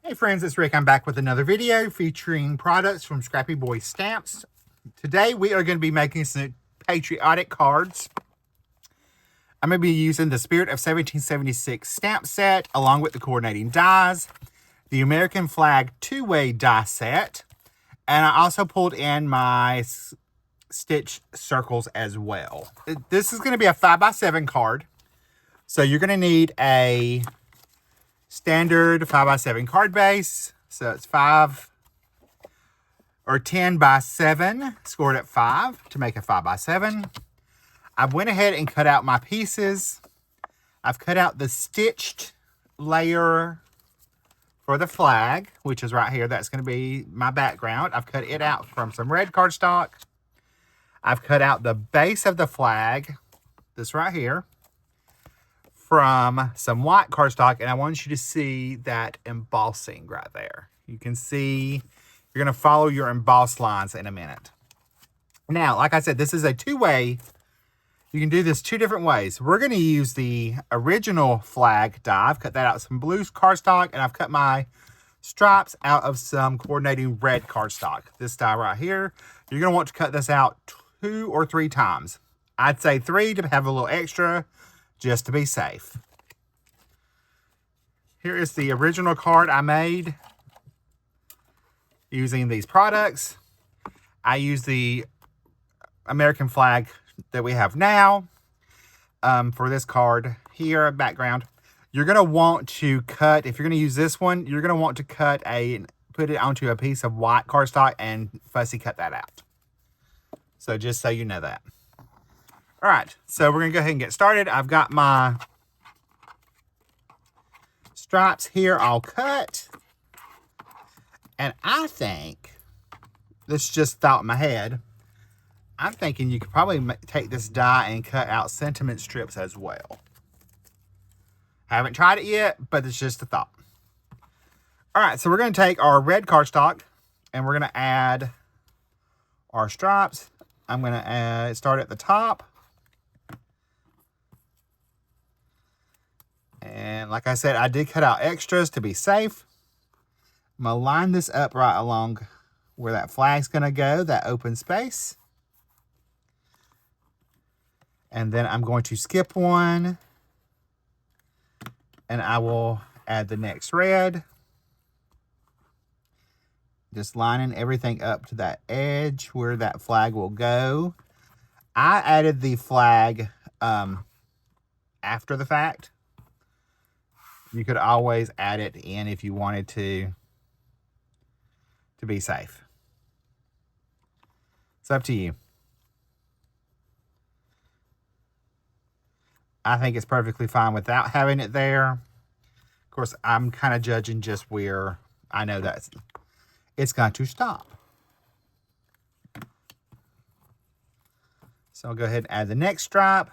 Hey friends, it's Rick. I'm back with another video featuring products from Scrappy Boy Stamps. Today we are going to be making some patriotic cards. I'm going to be using the Spirit of 1776 stamp set along with the coordinating dies, the American flag two-way die set, and I also pulled in my stitch circles as well. This is going to be a 5x7 card. So you're going to need a standard 5x7 card base. So it's 5 or 10x7 scored at 5 to make a 5x7. I went ahead and cut out my pieces. I've cut out the stitched layer for the flag, which is right here. That's going to be my background. I've cut it out from some red cardstock. I've cut out the base of the flag, this right here, from some white cardstock, and I want you to see that embossing right there. You can see, you're going to follow your embossed lines in a minute. Now, like I said, this is a two-way. You can do this two different ways. We're going to use the original flag die. I've cut that out of some blue cardstock, and I've cut my stripes out of some coordinating red cardstock. This die right here, you're going to want to cut this out 2 or 3 times. I'd say 3 to have a little extra, just to be safe. Here is the original card I made using these products. I use the American flag that we have now for this card here, background. You're going to want to cut, if you're going to use this one, you're going to want to put it onto a piece of white cardstock and fussy cut that out. So just so you know that. All right, so we're going to go ahead and get started. I've got my stripes here all cut. And I think, this just thought in my head, I'm thinking you could probably take this die and cut out sentiment strips as well. Haven't tried it yet, but it's just a thought. All right, so we're going to take our red cardstock and we're going to add our stripes. I'm going to start at the top. And like I said, I did cut out extras to be safe. I'm going to line this up right along where that flag's going to go, that open space. And then I'm going to skip one. And I will add the next red. Just lining everything up to that edge where that flag will go. I added the flag after the fact. You could always add it in if you wanted to be safe. It's up to you. I think it's perfectly fine without having it there. Of course, I'm kind of judging just where I know that it's going to stop. So I'll go ahead and add the next stripe.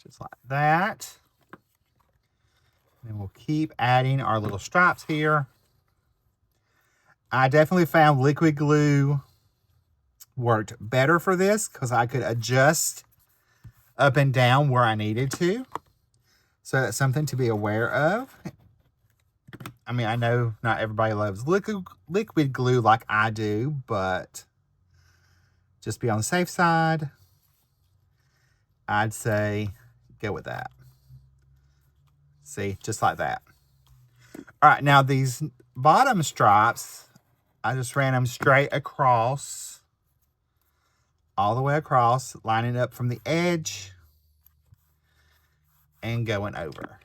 Just like that. And we'll keep adding our little stripes here. I definitely found liquid glue worked better for this because I could adjust up and down where I needed to. So that's something to be aware of. I mean, I know not everybody loves liquid glue like I do, but just be on the safe side. I'd say go with that. See, just like that. All right, now these bottom stripes, I just ran them straight across, all the way across, lining up from the edge and going over.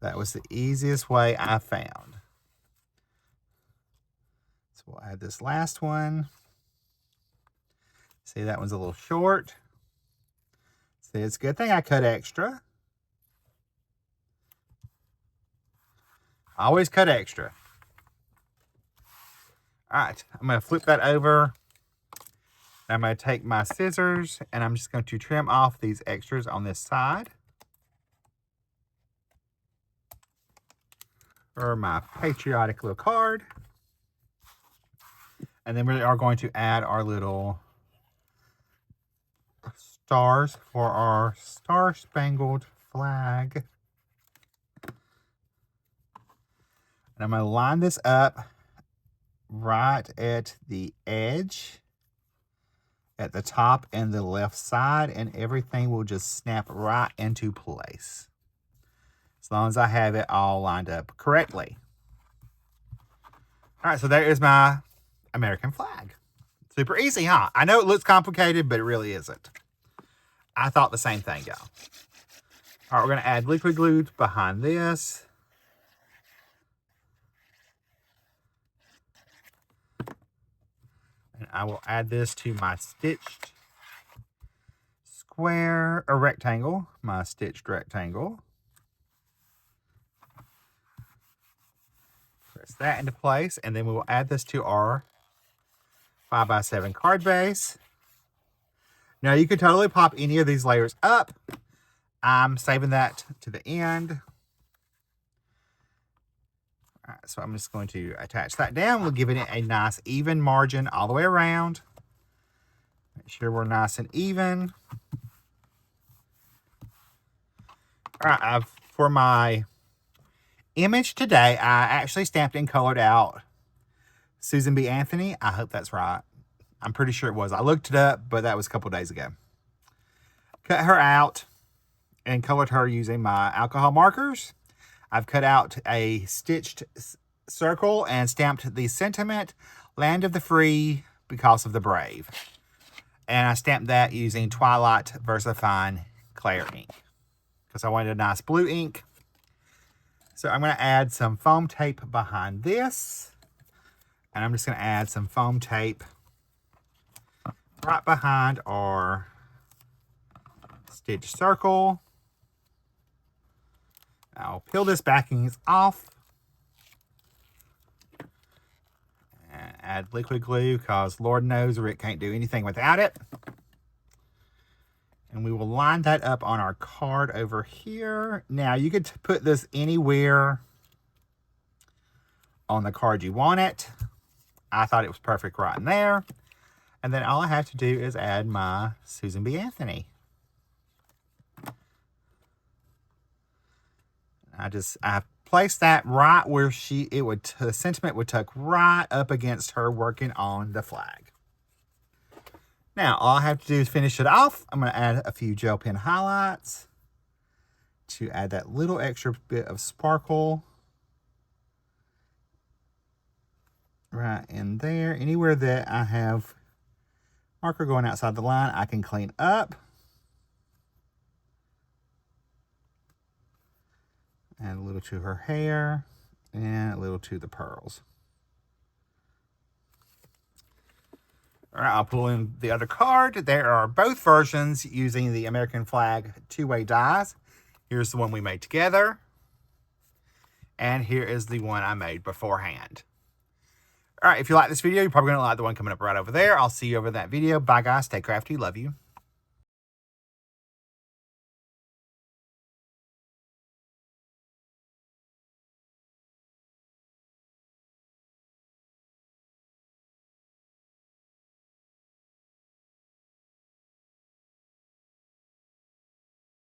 That was the easiest way I found. So we'll add this last one. See, that one's a little short. See, it's a good thing I cut extra. I always cut extra. All right, I'm going to flip that over. I'm going to take my scissors and I'm just going to trim off these extras on this side. For my patriotic little card. And then we are going to add our little stars for our star-spangled flag. And I'm going to line this up right at the edge, at the top and the left side, and everything will just snap right into place, as long as I have it all lined up correctly. All right, so there is my American flag. Super easy, huh? I know it looks complicated, but it really isn't. I thought the same thing, y'all. All right, we're going to add liquid glue behind this. And I will add this to my stitched square, or rectangle, my stitched rectangle. Press that into place, and then we will add this to our 5x7 card base. Now, you could totally pop any of these layers up. I'm saving that to the end. All right, so I'm just going to attach that down. We'll give it a nice even margin all the way around. Make sure we're nice and even. All right, for my image today, I actually stamped and colored out Susan B. Anthony. I hope that's right. I'm pretty sure it was. I looked it up, but that was a couple days ago. Cut her out and colored her using my alcohol markers. I've cut out a stitched circle and stamped the sentiment, Land of the Free, because of the brave. And I stamped that using Twilight VersaFine Clair ink, because I wanted a nice blue ink. So I'm going to add some foam tape behind this. And I'm just going to add some foam tape right behind our stitch circle. I'll peel this backing off and add liquid glue, because Lord knows Rick can't do anything without it. And we will line that up on our card over here. Now, you could put this anywhere on the card you want it. I thought it was perfect right in there. And then all I have to do is add my Susan B. Anthony. I placed that right where the sentiment would tuck right up against her working on the flag. Now, all I have to do is finish it off. I'm going to add a few gel pen highlights to add that little extra bit of sparkle right in there. Anywhere that I have marker going outside the line, I can clean up. Add a little to her hair and a little to the pearls. All right, I'll pull in the other card. There are both versions using the American flag two-way dies. Here's the one we made together. And here is the one I made beforehand. All right, if you like this video, you're probably going to like the one coming up right over there. I'll see you over in that video. Bye, guys. Stay crafty. Love you.